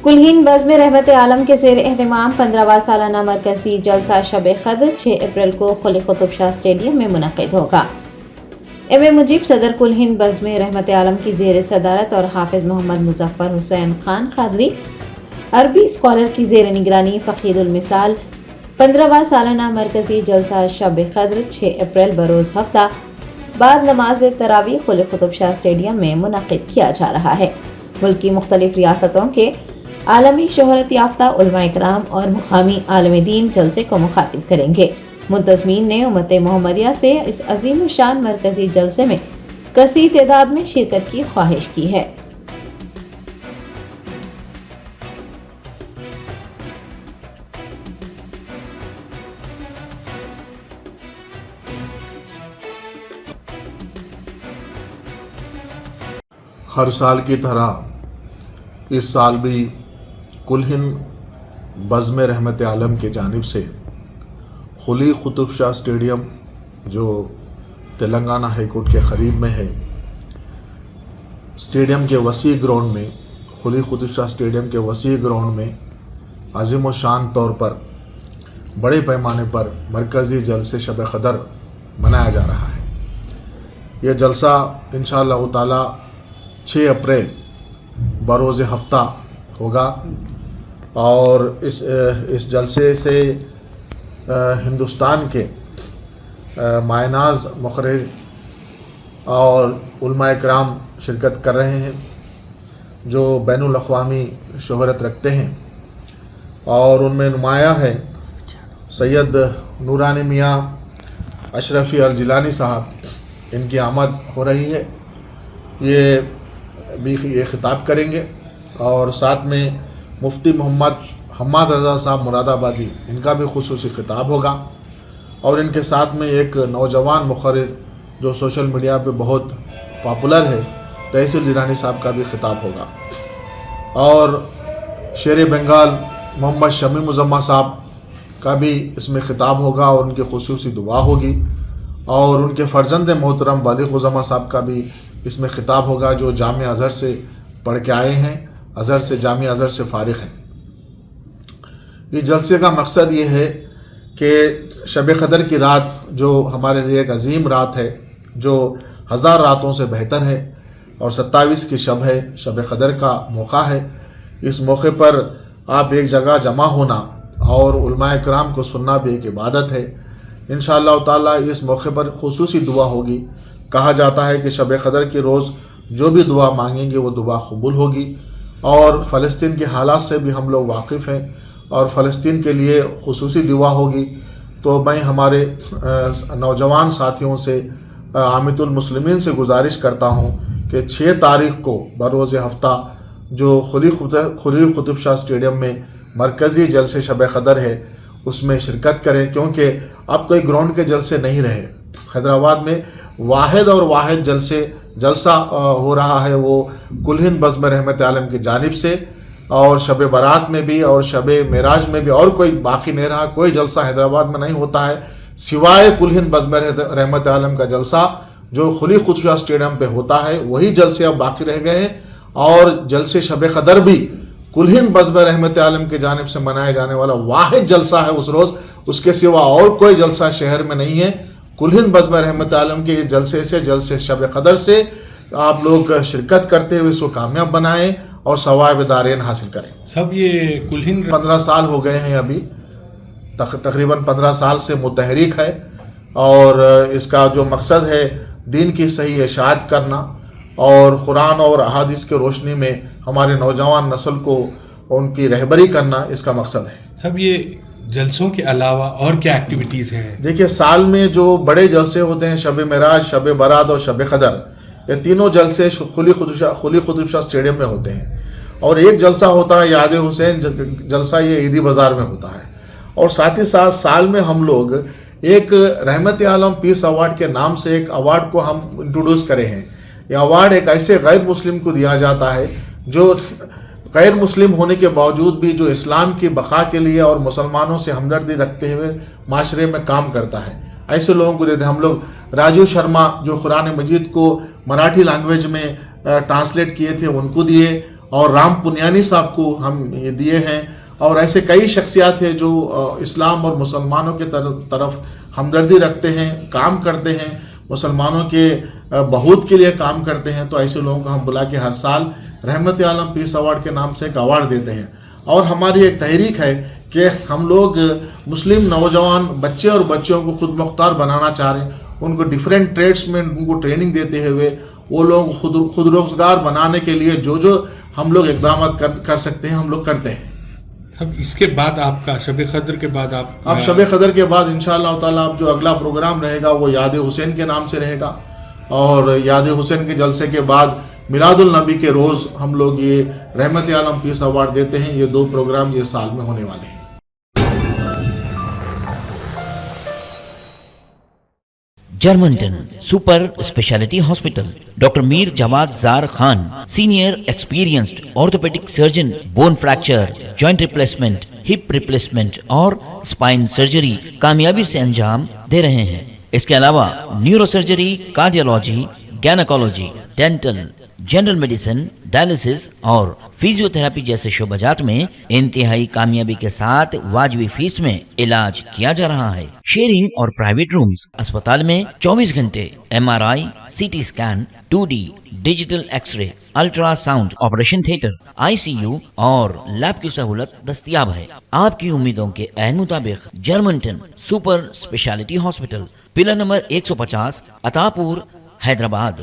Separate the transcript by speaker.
Speaker 1: کلہین بزم رحمت عالم کے زیر اہتمام 15واں سالانہ مرکزی جلسہ شب قدر 6 اپریل کو قلی قطب شاہ اسٹیڈیم میں منعقد ہوگا۔ مجیب صدر کلہین بزم رحمت عالم کی زیر صدارت اور حافظ محمد مظفر حسین خان قادری عربی اسکالر کی زیر نگرانی فقید المثال 15واں سالانہ مرکزی جلسہ شب قدر 6 اپریل بروز ہفتہ بعد نماز تراویح قلی قطب شاہ اسٹیڈیم میں منعقد کیا جا رہا ہے۔ ملک کی مختلف ریاستوں کے عالمی شہرت یافتہ علماء اکرام اور مقامی عالم دین جلسے کو مخاطب کریں گے۔ منتظمین نے امت محمدیہ سے اس عظیم الشان مرکزی جلسے میں کثیر تعداد میں شرکت کی خواہش کی ہے۔
Speaker 2: ہر سال کی طرح اس سال بھی کلہین بزم رحمت عالم کی جانب سے قلی قطب شاہ اسٹیڈیم جو تلنگانہ ہائی کورٹ کے قریب میں ہے، اسٹیڈیم کے وسیع گراؤنڈ میں، قلی قطب شاہ اسٹیڈیم کے وسیع گراؤنڈ میں عظیم الشان طور پر بڑے پیمانے پر مرکزی جلسے شب قدر منایا جا رہا ہے۔ یہ جلسہ انشاءاللہ تعالی 6 اپریل بروز ہفتہ ہوگا اور اس جلسے سے ہندوستان کے مایہ ناز مقرر اور علماء کرام شرکت کر رہے ہیں جو بین الاقوامی شہرت رکھتے ہیں، اور ان میں نمایاں ہے سید نورانی میاں اشرفی الجیلانی صاحب، ان کی آمد ہو رہی ہے، یہ خطاب کریں گے، اور ساتھ میں مفتی محمد حماد رضا صاحب مراد آبادی، ان کا بھی خصوصی خطاب ہوگا، اور ان کے ساتھ میں ایک نوجوان مقرر جو سوشل میڈیا پہ بہت پاپولر ہے، تحصیل جیلانی صاحب کا بھی خطاب ہوگا، اور شیر بنگال محمد شمی مزمہ صاحب کا بھی اس میں خطاب ہوگا اور ان کی خصوصی دعا ہوگی، اور ان کے فرزند محترم بالغ عظمہ صاحب کا بھی اس میں خطاب ہوگا جو جامعہ ازہر سے پڑھ کے آئے ہیں، جامعہ ازہر سے فارغ ہیں۔ اس جلسے کا مقصد یہ ہے کہ شب قدر کی رات جو ہمارے لیے ایک عظیم رات ہے، جو 1000 راتوں سے بہتر ہے، اور 27 کی شب ہے، شب قدر کا موقع ہے، اس موقع پر آپ ایک جگہ جمع ہونا اور علماء کرام کو سننا بھی ایک عبادت ہے۔ انشاءاللہ تعالی اس موقع پر خصوصی دعا ہوگی۔ کہا جاتا ہے کہ شب قدر کے روز جو بھی دعا مانگیں گے وہ دعا قبول ہوگی، اور فلسطین کے حالات سے بھی ہم لوگ واقف ہیں، اور فلسطین کے لیے خصوصی دعا ہوگی۔ تو میں ہمارے نوجوان ساتھیوں سے، عامة المسلمین سے گزارش کرتا ہوں کہ 6 تاریخ کو بروز ہفتہ جو قلی قطب شاہ اسٹیڈیم میں مرکزی جلسے شب قدر ہے اس میں شرکت کریں، کیونکہ اب کوئی گراؤنڈ کے جلسے نہیں رہے۔ حیدرآباد میں واحد جلسہ ہو رہا ہے، وہ کلہین بزم رحمت عالم کی جانب سے، اور شب برات میں بھی اور شب معراج میں بھی اور کوئی باقی نہیں رہا، کوئی جلسہ حیدرآباد میں نہیں ہوتا ہے سوائے کلہین بزم رحمت عالم کا جلسہ جو قلی قطب شاہ اسٹیڈیم پہ ہوتا ہے، وہی جلسے اب باقی رہ گئے ہیں، اور جلسے شب قدر بھی کلہین بزم رحمت عالم کی جانب سے منایا جانے والا واحد جلسہ ہے اس روز، اس کے سوا اور کوئی جلسہ شہر میں نہیں ہے۔ کلہین بزم رحمت عالم کے اس جلسے شب قدر سے آپ لوگ شرکت کرتے ہوئے اس کو کامیاب بنائیں اور ثواب دارین حاصل کریں۔
Speaker 3: سب یہ کلہین
Speaker 2: 15 سال ہو گئے ہیں، ابھی تقریباً 15 سال سے متحرک ہے، اور اس کا جو مقصد ہے دین کی صحیح اشاعت کرنا اور قرآن اور احادیث کے روشنی میں ہمارے نوجوان نسل کو ان کی رہبری کرنا اس کا مقصد ہے۔
Speaker 3: سب یہ جلسوں کے علاوہ اور کیا ایکٹیویٹیز ہیں؟
Speaker 2: دیکھیے، سال میں جو بڑے جلسے ہوتے ہیں شب معراج، شب برات اور شب قدر، یہ تینوں جلسے قلی قطب شاہ اسٹیڈیم میں ہوتے ہیں، اور ایک جلسہ ہوتا ہے یاد حسین جلسہ، یہ عیدی بازار میں ہوتا ہے، اور ساتھ ہی ساتھ سال میں ہم لوگ ایک رحمت عالم پیس ایوارڈ کے نام سے ایک ایوارڈ کو ہم انٹروڈیوس کرے ہیں۔ یہ ایوارڈ ایک ایسے غیر مسلم کو دیا جاتا ہے جو غیر مسلم ہونے کے باوجود بھی جو اسلام کی بقا کے لیے اور مسلمانوں سے ہمدردی رکھتے ہوئے معاشرے میں کام کرتا ہے، ایسے لوگوں کو دیتے ہیں۔ ہم لوگ راجیو شرما جو قرآن مجید کو مراٹھی لینگویج میں ٹرانسلیٹ کیے تھے ان کو دیے، اور رام پنیانی صاحب کو ہم یہ دیے ہیں، اور ایسے کئی شخصیات ہیں جو اسلام اور مسلمانوں کے طرف ہمدردی رکھتے ہیں، کام کرتے ہیں، مسلمانوں کے بہبود کے لیے کام کرتے ہیں. تو ایسے لوگوں کو ہم بلا کے ہر سال رحمت عالم پیس ایوارڈ کے نام سے ایک ایوارڈ دیتے ہیں. اور ہماری ایک تحریک ہے کہ ہم لوگ مسلم نوجوان بچے اور بچیوں کو خود مختار بنانا چاہ رہے ہیں. ان کو ڈیفرنٹ ٹریڈس میں ان کو ٹریننگ دیتے ہوئے وہ لوگ خود روزگار بنانے کے لیے جو ہم لوگ اقدامات کر سکتے ہیں ہم لوگ کرتے ہیں.
Speaker 3: اب اس کے بعد آپ کا شب قدر کے بعد
Speaker 2: اب شب قدر کے بعد انشاءاللہ تعالیٰ اب جو اگلا پروگرام رہے گا وہ یاد حسین کے نام سے رہے گا، اور یاد حسین کے جلسے کے بعد میلاد النبی کے روز ہم لوگ یہ رحمت عالم پیس ایوارڈ دیتے ہیں. یہ 2 پروگرام یہ سال میں ہونے والے ہیں.
Speaker 4: Germanton super specialty hospital. Doctor Mir Jawad Zar Khan, senior experienced orthopaedic surgeon, bone fracture, joint replacement, hip replacement اور اسپائن سرجری کامیابی سے انجام دے رہے ہیں. اس کے علاوہ neuro surgery, cardiology, gynaecology, dental, general medicine, dialysis اور فزیو تھراپی جیسے شعبجات میں انتہائی کامیابی کے ساتھ واجبی فیس میں علاج کیا جا رہا ہے. شیئرنگ اور پرائیویٹ رومز. اسپتال میں 24 گھنٹے MRI، CT scan, 2D digital X ray, ultra sound, operation theatre, ICU اور لیب کی سہولت دستیاب ہے. آپ کی امیدوں کے عین مطابق Germanton super specialty hospital, pillar number 150، عطا پور، حیدرآباد.